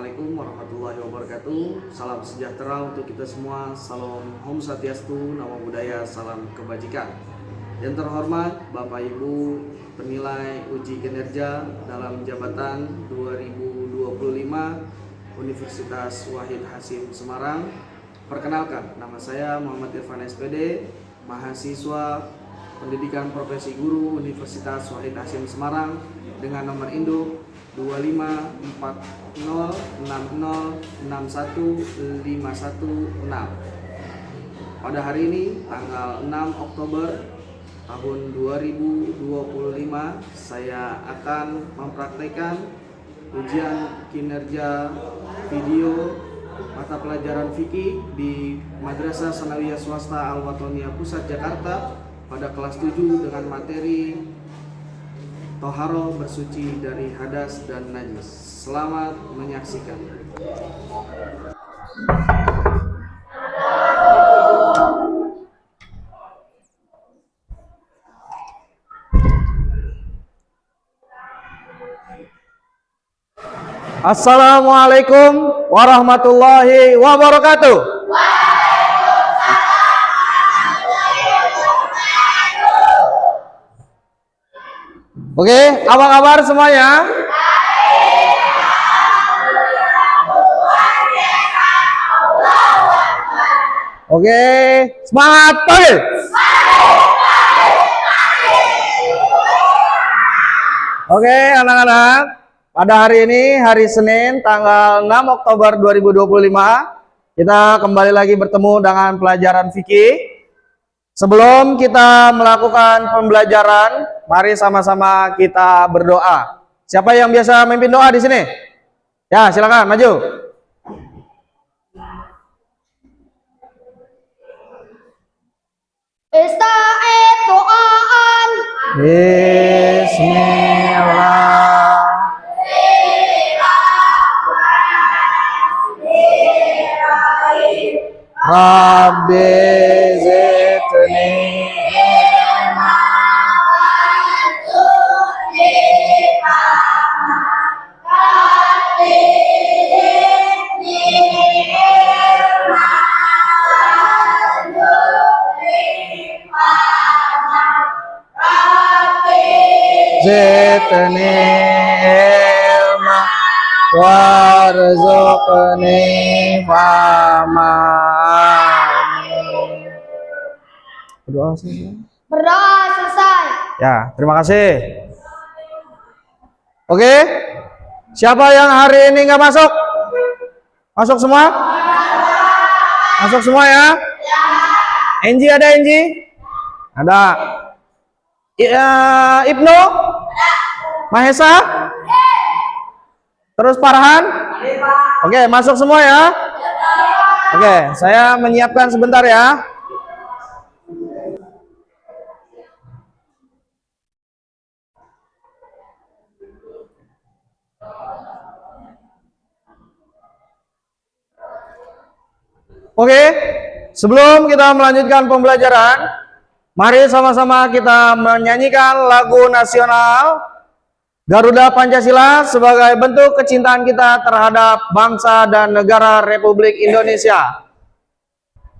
Assalamualaikum warahmatullahi wabarakatuh. Salam sejahtera untuk kita semua. Salam Om Swastiastu, Namo Buddhaya, salam kebajikan. Yang terhormat Bapak Ibu penilai uji kinerja dalam jabatan 2025 Universitas Wahid Hasyim Semarang. Perkenalkan, nama saya Muhammad Irfan SPD, mahasiswa Pendidikan Profesi Guru Universitas Wahid Hasyim Semarang dengan nomor induk 2540606151 Pada hari ini tanggal 6 Oktober tahun 2025 saya akan mempraktekkan ujian kinerja video mata pelajaran fikih di Madrasah Sanawiyah Swasta Al-Watoniyah Pusat Jakarta pada kelas 7 dengan materi Toharo bersuci dari hadas dan najis. Selamat menyaksikan. Assalamualaikum warahmatullahi wabarakatuh. Oke, apa kabar semuanya? Oke, semangat pagi. Oke, anak-anak, pada hari ini, hari Senin, tanggal 6 Oktober 2025, kita kembali lagi bertemu dengan pelajaran fikih. Sebelum kita melakukan pembelajaran, mari sama-sama kita berdoa. Siapa yang biasa memimpin doa di sini? Ya, silakan maju. Ista'id doaan. Bismillah. Rabbi zidni zidni ilma warzuqni fahma. Berdoa selesai. Berdoa selesai. Ya, terima kasih. Oke, siapa yang hari ini nggak masuk? Masuk semua? Masuk semua ya? Enji ada Enji? Ada. Ibnu? Mahesa? Terus Farhan? Oke, masuk semua ya? Oke, saya menyiapkan sebentar ya. Oke, sebelum kita melanjutkan pembelajaran, mari sama-sama kita menyanyikan lagu nasional Garuda Pancasila sebagai bentuk kecintaan kita terhadap bangsa dan negara Republik Indonesia.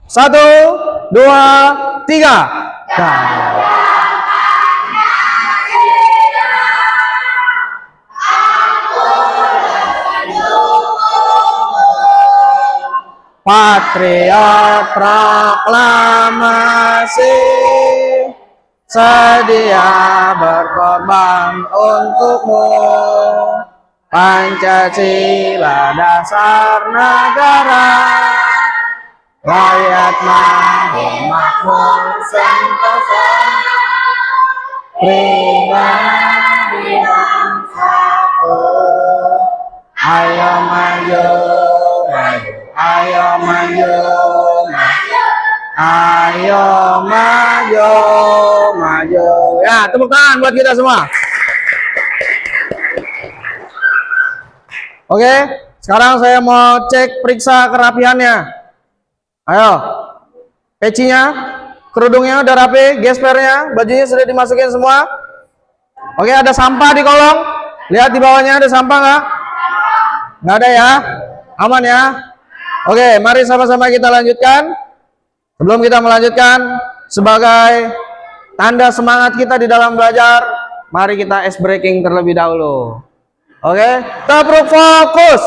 1, 2, 3. Patriot proklamasi, sedia berkorban untukmu. Pancasila dasar negara, rakyat mau makmur sentosa, pribadi bangsaku. Ayo maju, maju. Ayo maju, maju. Ayo maju, maju. Ya, tepuk tangan buat kita semua. Oke, sekarang saya mau cek periksa kerapihannya. Ayo, pecinya, kerudungnya udah rapi, gespernya, bajunya sudah dimasukin semua. Oke, ada sampah di kolong. Lihat di bawahnya ada sampah nggak? Nggak ada ya? Aman ya? Oke, mari sama-sama kita lanjutkan. Sebelum kita melanjutkan, sebagai tanda semangat kita di dalam belajar, mari kita ice breaking terlebih dahulu. Oke, tabruk fokus.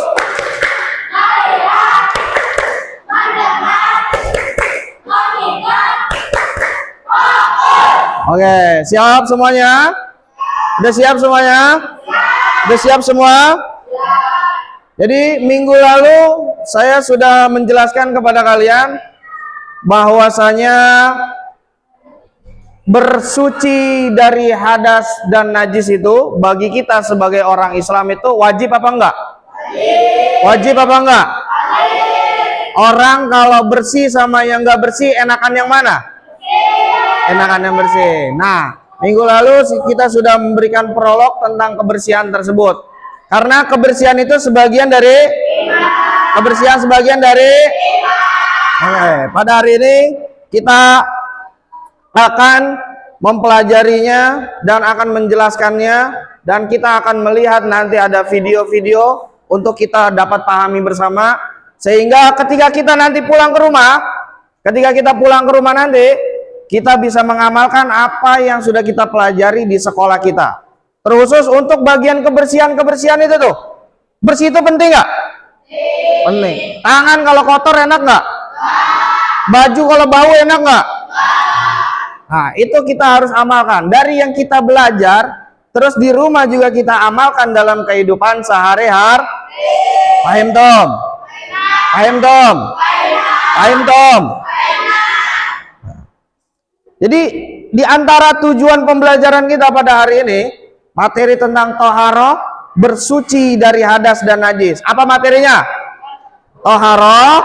Oke, siap semuanya? Udah siap semuanya? Udah siap semua? Jadi minggu lalu saya sudah menjelaskan kepada kalian bahwasanya bersuci dari hadas dan najis itu bagi kita sebagai orang Islam itu wajib apa enggak? Wajib apa enggak? Orang kalau bersih sama yang enggak bersih enakan yang mana? Enakan yang bersih. Nah, minggu lalu kita sudah memberikan prolog tentang kebersihan tersebut. Karena kebersihan itu sebagian dari kebersihan sebagian dari Oke, pada hari ini kita akan mempelajarinya dan akan menjelaskannya, dan kita akan melihat nanti ada video-video untuk kita dapat pahami bersama, sehingga ketika kita nanti pulang ke rumah, nanti kita bisa mengamalkan apa yang sudah kita pelajari di sekolah kita. Terkhusus untuk bagian kebersihan itu tuh. Bersih itu penting nggak? Penting. Tangan kalau kotor enak nggak? Baju kalau bau enak nggak? Nah, itu kita harus amalkan. Dari yang kita belajar, terus di rumah juga kita amalkan dalam kehidupan sehari-hari. Paham, Tom? Paham, Tom? Paham, Tom? Jadi di antara tujuan pembelajaran kita pada hari ini, materi tentang toharoh, bersuci dari hadas dan najis. Apa materinya? Toharoh,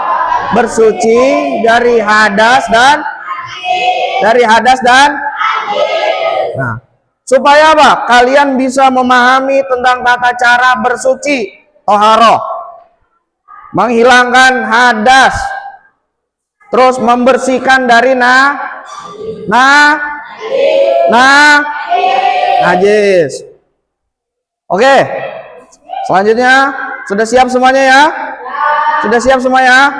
bersuci dari hadas dan Nah, supaya apa? Kalian bisa memahami tentang tata cara bersuci, toharoh, menghilangkan hadas, terus membersihkan dari najis. Oke, selanjutnya sudah siap semuanya ya? Sudah siap semuanya?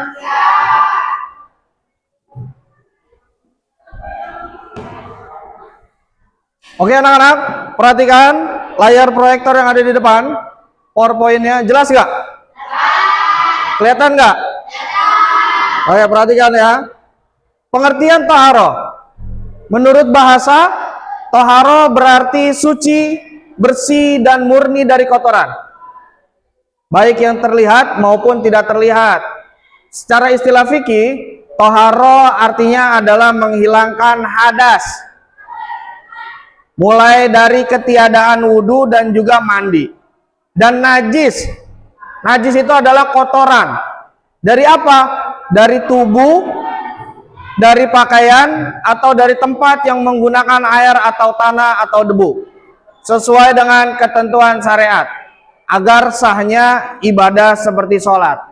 Oke anak-anak, perhatikan layar proyektor yang ada di depan. PowerPoint-nya jelas nggak? Kelihatan nggak? Oke, perhatikan ya. Pengertian toharoh. Menurut bahasa, toharoh berarti suci, bersih, dan murni dari kotoran, baik yang terlihat maupun tidak terlihat. Secara istilah fikih, toharoh artinya adalah menghilangkan hadas, mulai dari ketiadaan wudhu dan juga mandi. Dan najis itu adalah kotoran. Dari apa? Dari tubuh, dari pakaian, atau dari tempat yang menggunakan air atau tanah atau debu, sesuai dengan ketentuan syariat, agar sahnya ibadah seperti sholat.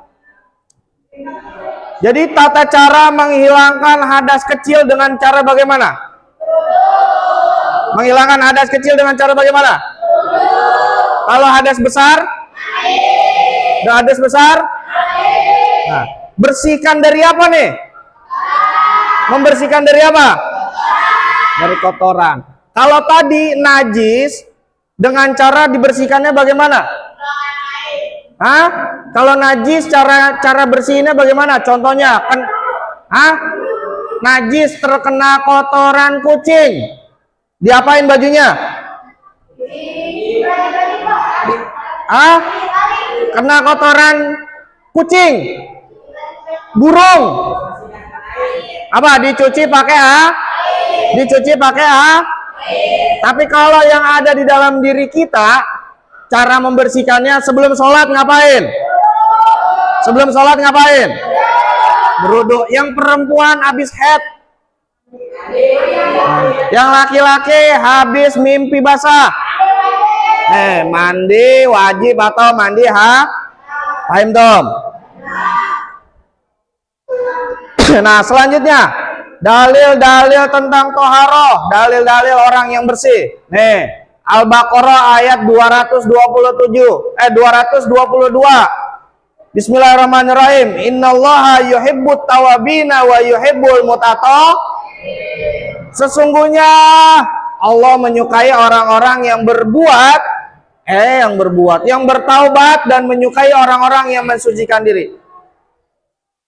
Jadi tata cara menghilangkan hadas kecil dengan cara bagaimana? Menghilangkan hadas kecil dengan cara bagaimana? Kalau hadas besar? Hadas besar? Nah, bersihkan dari apa nih? Membersihkan dari apa? Dari kotoran. Kalau tadi najis, dengan cara dibersihkannya bagaimana? Hah? Kalau najis cara bersihnya bagaimana? Contohnya, najis terkena kotoran kucing. Diapain bajunya? Kena kotoran kucing, burung. Apa? Dicuci pakai Dicuci pakai Tapi kalau yang ada di dalam diri kita, cara membersihkannya sebelum sholat ngapain? Sebelum sholat ngapain? Berwudu. Yang perempuan habis haid. Yang laki-laki habis mimpi basah. Mandi wajib atau mandi paham dong? Nah, selanjutnya dalil-dalil tentang toharoh, dalil-dalil orang yang bersih. Nih, Al-Baqarah ayat 222. Bismillahirrahmanirrahim. Innallaha yuhibbut tawabina wa yuhibbul Sesungguhnya Allah menyukai orang-orang yang yang bertaubat dan menyukai orang-orang yang mensucikan diri.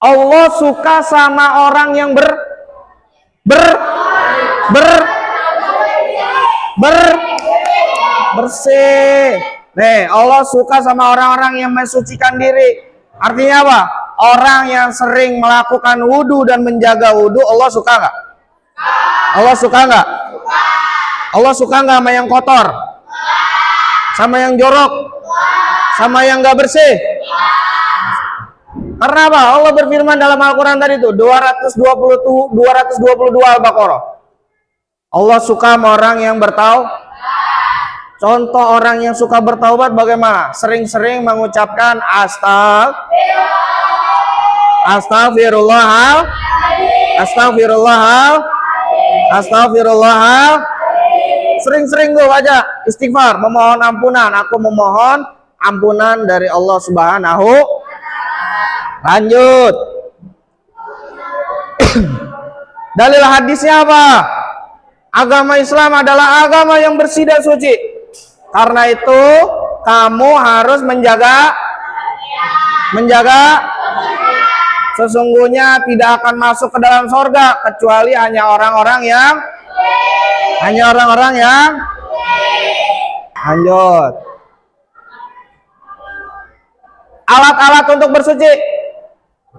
Allah suka sama orang yang bersih. Nih, Allah suka sama orang-orang yang mensucikan diri. Artinya apa? Orang yang sering melakukan wudhu dan menjaga wudhu, Allah suka nggak? Allah suka nggak? Allah suka nggak sama yang kotor? Sama yang jorok? Sama yang nggak bersih? Karena apa? Allah berfirman dalam Al-Quran tadi itu 222 Al-Baqarah. Allah suka sama orang yang Contoh orang yang suka bertaubat bagaimana? Sering-sering mengucapkan Astagfirullah. Sering-sering gue baca istighfar, memohon ampunan. Aku memohon ampunan dari Allah Subhanahu. Lanjut. Dalil hadisnya apa? Agama Islam adalah agama yang bersih dan suci. Karena itu kamu harus menjaga sesungguhnya tidak akan masuk ke dalam sorga kecuali hanya orang-orang yang lanjut. Alat-alat untuk bersuci.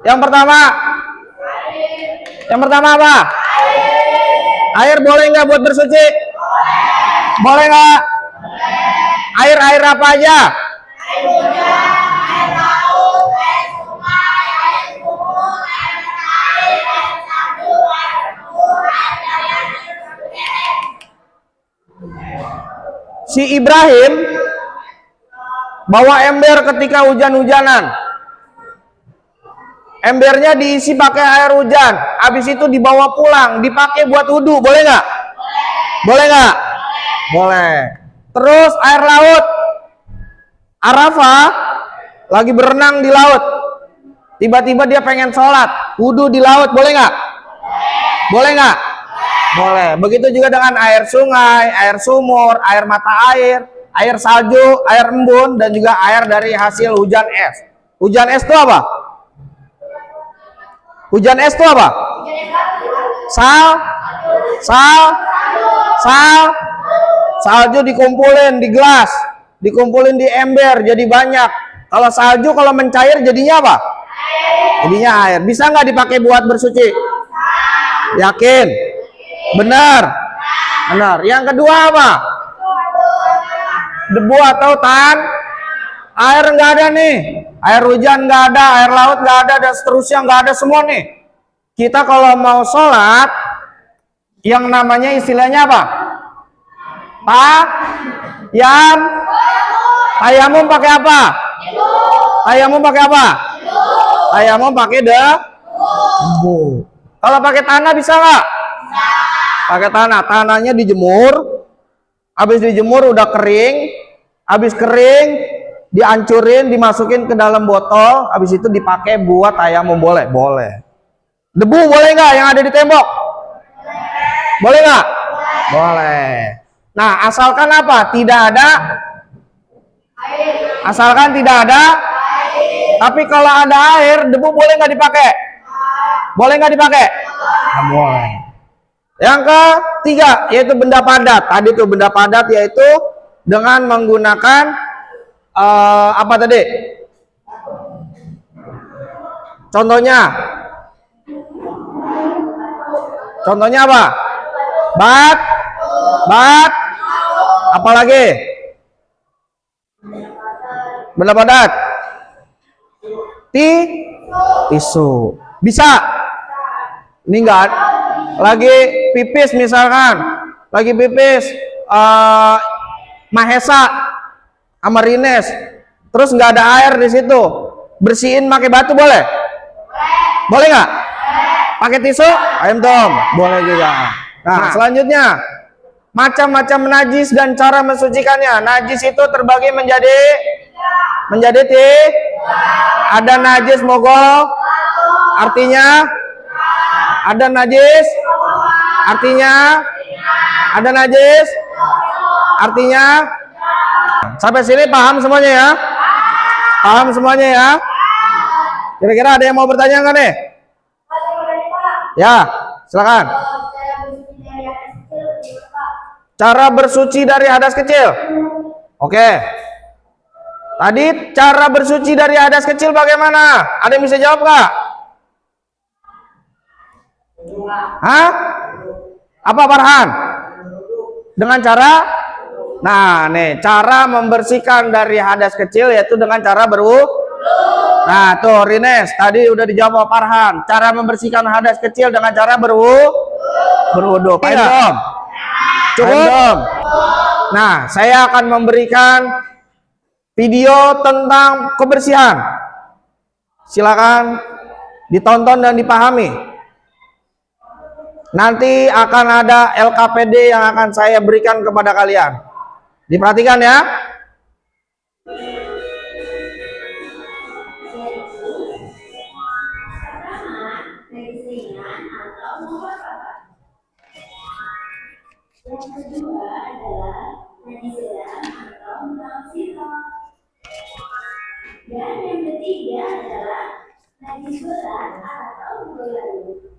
Yang pertama apa? Air boleh nggak buat bersuci? Boleh nggak? Air apa aja? Air hujan, air laut, air sungai, air sumur, air matahari, air sabtu, air embun, air Si Ibrahim bawa ember ketika hujan-hujanan. Embernya diisi pakai air hujan, habis itu dibawa pulang, dipakai buat wudhu, boleh nggak? Boleh nggak? Boleh. Terus air laut, Arafah lagi berenang di laut, tiba-tiba dia pengen sholat, wudhu di laut, boleh nggak? Boleh nggak? Boleh. Begitu juga dengan air sungai, air sumur, air mata air salju, air embun, dan juga air dari hasil hujan es. Hujan es itu apa? Hujan es itu apa? Salju dikumpulin di gelas, dikumpulin di ember jadi banyak. Kalau salju kalau mencair jadinya apa? Jadinya air. Bisa nggak dipakai buat bersuci? Yakin? Benar. Yang kedua apa? Debu atau air nggak ada nih. Air hujan nggak ada, air laut nggak ada, dan seterusnya nggak ada semua nih. Kita kalau mau sholat, yang namanya istilahnya apa? Tayamum pakai apa? Tayamum pakai debu. Kalau pakai tanah bisa nggak? Pakai tanah. Tanahnya dijemur. Habis dijemur udah kering. Habis kering dihancurin, dimasukin ke dalam botol. Habis itu dipakai buat tayamum, boleh? Boleh. Debu boleh nggak yang ada di tembok? Boleh nggak? Boleh. Nah, asalkan apa? Asalkan tidak ada air. Tapi kalau ada air, debu boleh nggak dipakai? Boleh nggak dipakai? Nah, boleh. Yang ketiga yaitu benda padat. Tadi tuh benda padat yaitu dengan menggunakan apa tadi? Contohnya apa? Bat. Apalagi? Benda padat. Tisu. Bisa. Ini enggak lagi pipis misalkan. Lagi pipis Mahesa sama Rines. Terus nggak ada air di situ. Bersihin pakai batu boleh? Boleh nggak? Pakai tisu? Ayam tom. Boleh juga. Nah, selanjutnya macam-macam najis dan cara mensucikannya. Najis itu terbagi menjadi menjadi ada najis mogok, artinya ada najis, artinya ada najis, artinya sampai sini paham semuanya ya? Paham semuanya ya? Kira-kira ada yang mau bertanya nggak nih? Ya, silakan. Cara bersuci dari hadas kecil. Oke. Tadi cara bersuci dari hadas kecil bagaimana? Ada yang bisa jawab nggak? Hah? Apa Farhan? Dengan cara? Nah, nih cara membersihkan dari hadas kecil yaitu dengan cara berwudu. Nah, tuh Rines tadi udah dijawab Farhan. Cara membersihkan hadas kecil dengan cara berwudu. Paham dong? Cukup. Nah, saya akan memberikan video tentang kebersihan. Silakan ditonton dan dipahami. Nanti akan ada LKPD yang akan saya berikan kepada kalian. Diperhatikan ya. Yang kedua adalah najis sedang atau non-sitok. Dan yang ketiga adalah najis berat atau berlalu.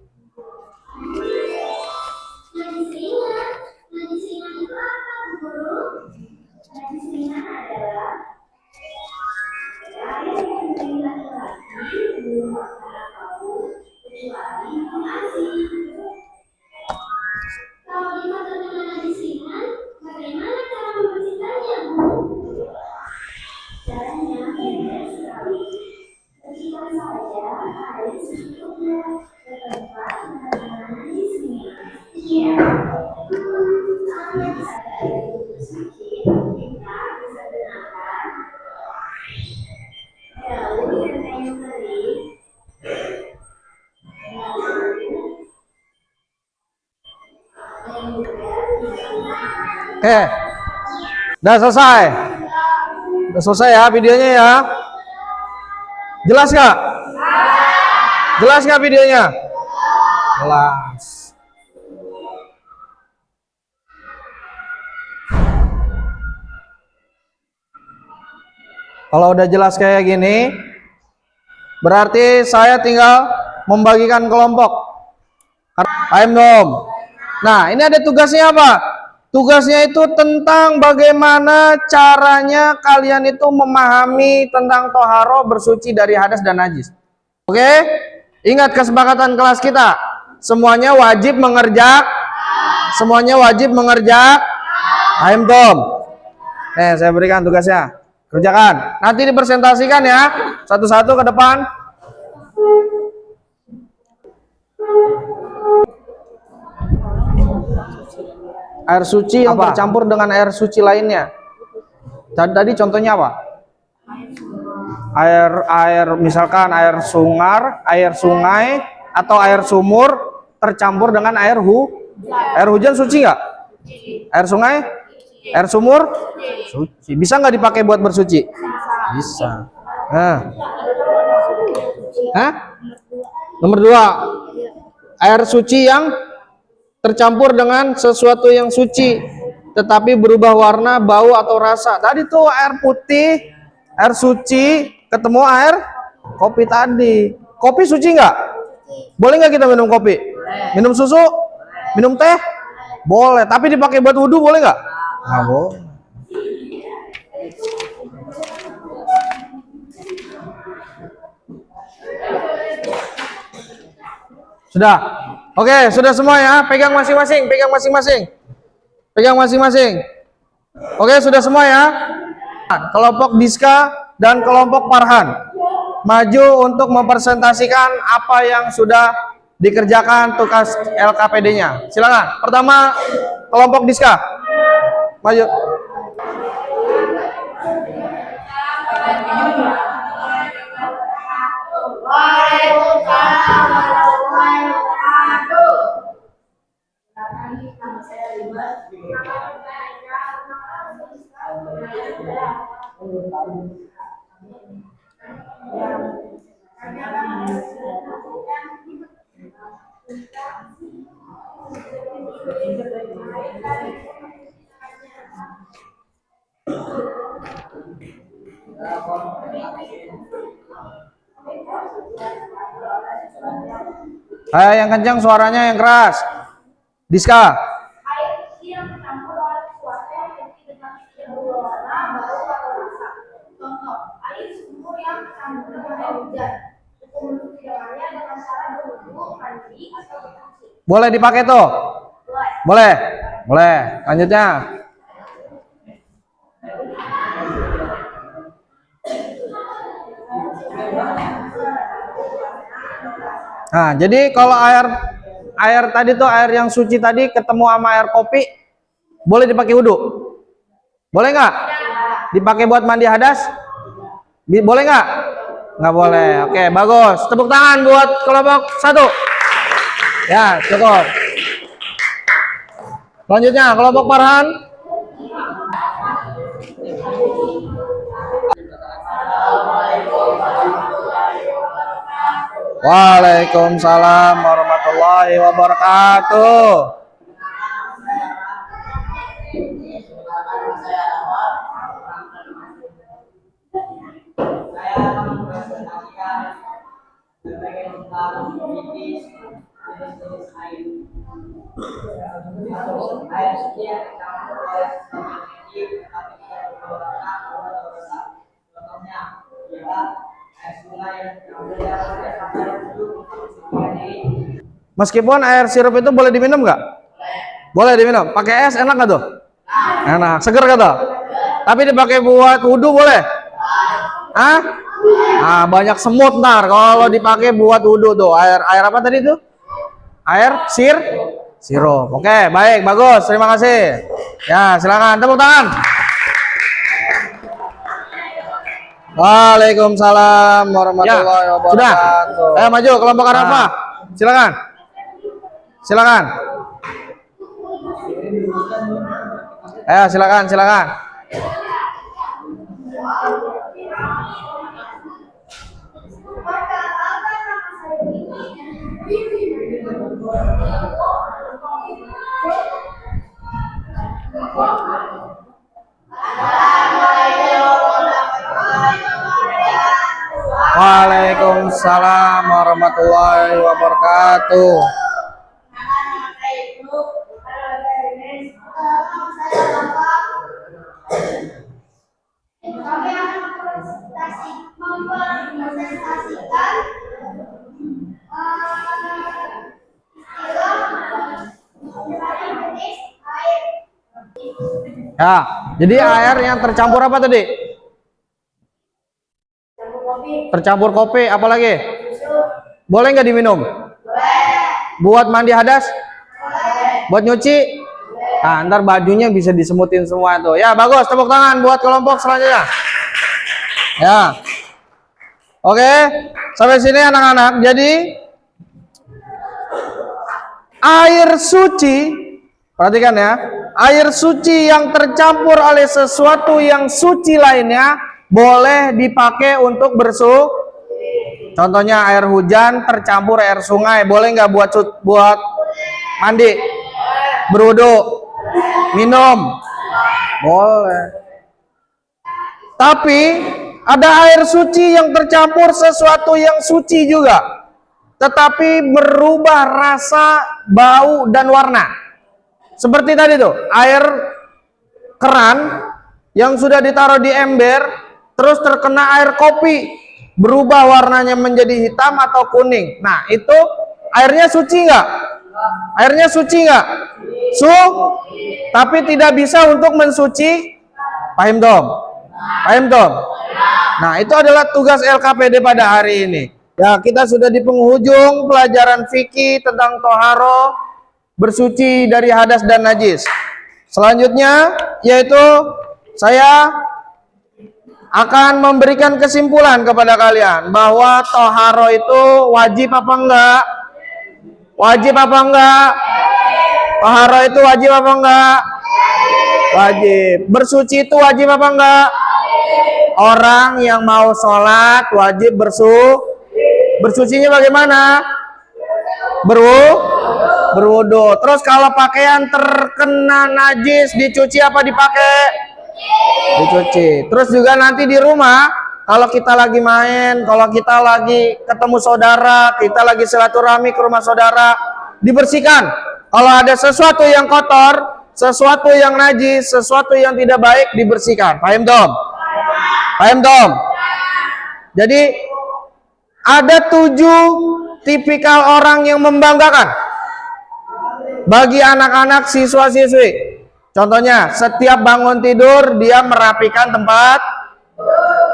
Najis ringan itu apa, guru? Najis ringan adalah air yang tidak lagi belum makanan kamu kecuali asin. Kalau dimakan dengan najis ringan, bagaimana cara membersihkannya, Bu? Caranya mudah sekali. Bersihkan saja air secukupnya ke tempat dengan najis ringan. Iya. Air ada air suci, kita bisa gunakan daun dan kayu kering. Oke. Udah selesai. Udah selesai ya videonya ya. Jelas nggak? Jelas nggak videonya? Jelas. Kalau udah jelas kayak gini, berarti saya tinggal membagikan kelompok. Paham dong? Nah, ini ada tugasnya apa? Tugasnya itu tentang bagaimana caranya kalian itu memahami tentang toharo bersuci dari hadas dan najis. Oke? Ingat kesepakatan kelas kita. Semuanya wajib mengerjakan. Semuanya wajib mengerjakan. Paham dong? Nih, saya berikan tugasnya. Kerjakan. Nanti dipresentasikan ya. Satu-satu ke depan. Air suci yang bercampur dengan air suci lainnya. Tadi contohnya apa? Air misalkan air sungai atau air sumur tercampur dengan air hujan suci nggak? Air sungai, air sumur suci. Bisa nggak dipakai buat bersuci? Bisa. Nomor 2, air suci yang tercampur dengan sesuatu yang suci tetapi berubah warna, bau atau rasa. Tadi tuh air putih, air suci ketemu air kopi tadi. Kopi suci nggak? Boleh nggak kita minum kopi? Minum susu? Minum teh? Boleh. Tapi dipakai buat wudhu boleh nggak? Nggak boleh. Sudah. Oke, sudah semua ya. Pegang masing-masing, pegang masing-masing. Pegang masing-masing. Oke, sudah semua ya. Kelompok Diska dan kelompok Farhan maju untuk mempresentasikan apa yang sudah dikerjakan tugas LKPD-nya. Silakan. Pertama, kelompok Diska. Maju. Yang kencang suaranya, yang keras. Diska. Air suci yang tercampur oleh sesuatu yang memiliki dengan tidak berwarna, bau atau rasa. Contoh, air sumur yang tercampur dengan air hujan. Untuk mensucikannya dengan cara berwudu, mandi, atau bersuci. Boleh dipakai tuh? Boleh. Boleh. Lanjutnya. Nah, jadi kalau air tadi tuh, air yang suci tadi ketemu sama air kopi, boleh dipakai wudhu? Boleh nggak? Dipakai buat mandi hadas? Boleh nggak? Nggak boleh. Oke, bagus. Tepuk tangan buat kelompok 1. Ya, cukup. Selanjutnya, kelompok Farhan. Waalaikumsalam warahmatullahi wabarakatuh. Meskipun air sirup itu boleh diminum nggak? Boleh diminum. Pakai es enak nggak tuh? Enak. Seger nggak tuh? Tapi dipakai buat wudhu boleh? Hah? Nah, banyak semut ntar kalau dipakai buat wudhu tuh. Air apa tadi tuh? Air sirup. Oke, baik, bagus. Terima kasih. Ya, silakan tepuk tangan. Waalaikumsalam warahmatullahi wabarakatuh. Sudah. Ayo maju kelompok Arafah. Silakan. Silakan. Ayo silakan. Waalaikumsalam warahmatullahi wabarakatuh. Kami akan mempresentasikan jenis air. Ya, jadi air yang tercampur apa tadi? Tercampur kopi, apalagi? Boleh nggak diminum? Buat mandi hadas? Buat nyuci? Nah, ntar bajunya bisa disemutin semua tuh. Ya, bagus. Tepuk tangan buat kelompok selanjutnya. Ya. Oke, sampai sini anak-anak. Jadi air suci, perhatikan ya. Air suci yang tercampur oleh sesuatu yang suci lainnya boleh dipakai untuk bersuci. Contohnya air hujan tercampur air sungai, boleh nggak buat mandi, berwudu, minum? Boleh. Tapi ada air suci yang tercampur sesuatu yang suci juga, tetapi berubah rasa, bau, dan warna. Seperti tadi tuh, air keran yang sudah ditaruh di ember, terus terkena air kopi, berubah warnanya menjadi hitam atau kuning. Nah, itu airnya suci nggak? Airnya suci nggak? Tapi tidak bisa untuk mensuci. Paham dong? Paham dong? Nah, itu adalah tugas LKPD pada hari ini. Ya, kita sudah di penghujung pelajaran fikih tentang toharo, bersuci dari hadas dan najis. Selanjutnya yaitu saya akan memberikan kesimpulan kepada kalian bahwa toharo itu wajib apa enggak? Wajib apa enggak? Toharo itu wajib apa enggak? Wajib. Bersuci itu wajib apa enggak? Orang yang mau sholat wajib bersucinya bagaimana? Berwudu. Terus kalau pakaian terkena najis dicuci apa dipakai? Dicuci. Terus juga nanti di rumah kalau kita lagi main, kalau kita lagi ketemu saudara, kita lagi silaturahmi ke rumah saudara, dibersihkan. Kalau ada sesuatu yang kotor, sesuatu yang najis, sesuatu yang tidak baik, dibersihkan. Paham dong? Paham dong? Jadi ada 7 tipikal orang yang membanggakan bagi anak-anak siswa-siswi. Contohnya, setiap bangun tidur dia merapikan tempat.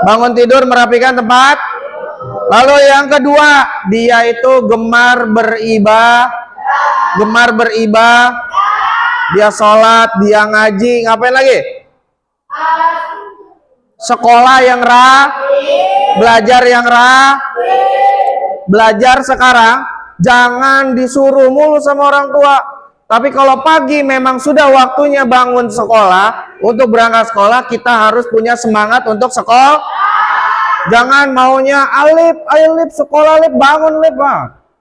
Bangun tidur merapikan tempat. Lalu yang kedua, dia itu gemar beribadah. Gemar beribadah. Dia sholat, dia ngaji, ngapain lagi? Sekolah yang belajar yang belajar sekarang jangan disuruh mulu sama orang tua. Tapi kalau pagi memang sudah waktunya bangun sekolah, untuk berangkat sekolah kita harus punya semangat untuk sekolah. Jangan maunya alif, ayo lip, sekolah lip, bangun lip.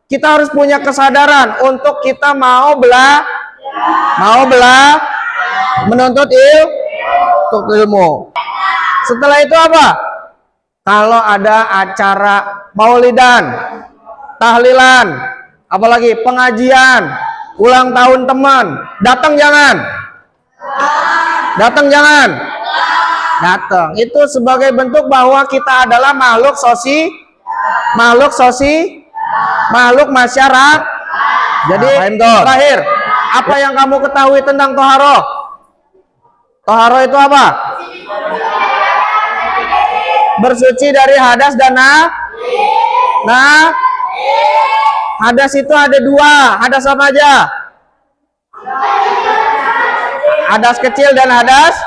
Kita harus punya kesadaran untuk kita mau menuntut ilmu. Setelah itu apa? Kalau ada acara maulidan, tahlilan, apalagi pengajian, ulang tahun teman, datang jangan? Datang jangan? Datang. Itu sebagai bentuk bahwa kita adalah makhluk masyarakat. Jadi terakhir, apa yang kamu ketahui tentang toharo? Toharo itu apa? Bersuci dari hadas dan hadas itu ada 2. Hadas apa aja? Hadas kecil dan hadas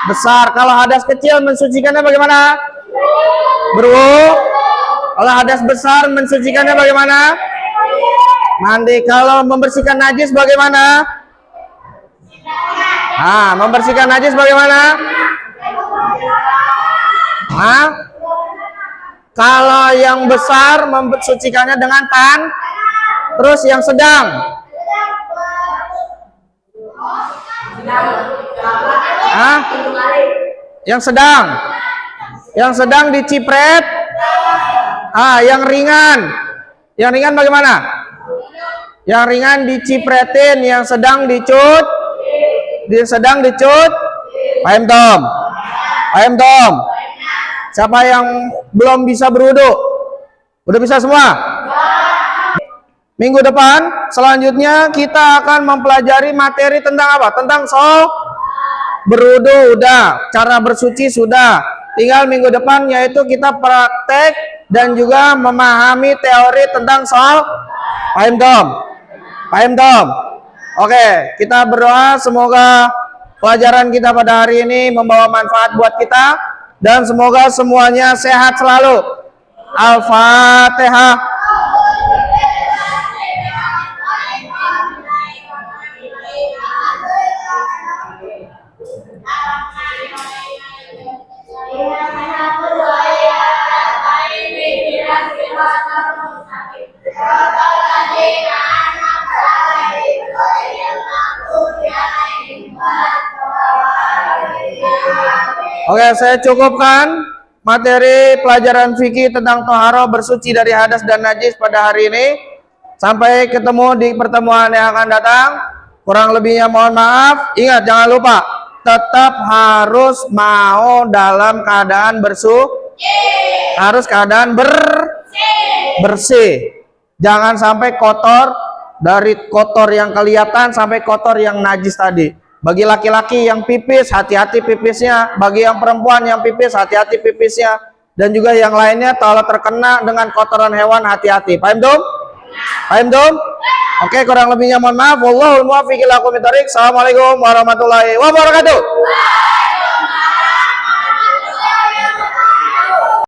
besar. Kalau hadas kecil mensucikannya bagaimana? Berwudu. Kalau hadas besar mensucikannya bagaimana? Mandi. Kalau membersihkan najis bagaimana? Membersihkan najis bagaimana? Kalau yang besar mensucikannya dengan terus yang sedang? Yang sedang dicipret. Yang ringan bagaimana? Yang ringan dicipretin, yang sedang dicut. Paham Tom? Paham Tom? Siapa yang belum bisa berwudu? Udah bisa semua? Minggu depan selanjutnya kita akan mempelajari materi tentang apa? Tentang berwudu udah, cara bersuci sudah. Tinggal minggu depan yaitu kita praktek dan juga memahami teori tentang Paham Tom? Paham Tom? Oke, kita berdoa semoga pelajaran kita pada hari ini membawa manfaat buat kita. Dan semoga semuanya sehat selalu. Al-Fatihah. Oke, saya cukupkan materi pelajaran fikih tentang toharo bersuci dari hadas dan najis pada hari ini. Sampai ketemu di pertemuan yang akan datang. Kurang lebihnya mohon maaf. Ingat, jangan lupa tetap harus mau dalam keadaan harus keadaan bersih. Jangan sampai kotor, dari kotor yang kelihatan sampai kotor yang najis tadi. Bagi laki-laki yang pipis, hati-hati pipisnya. Bagi yang perempuan yang pipis, hati-hati pipisnya. Dan juga yang lainnya, kalau terkena dengan kotoran hewan, hati-hati. Paham dong? Paham dong? Oke, kurang lebihnya mohon maaf. Wallahul muwaffiq ila aqwamit thoriq. Assalamualaikum warahmatullahi wabarakatuh.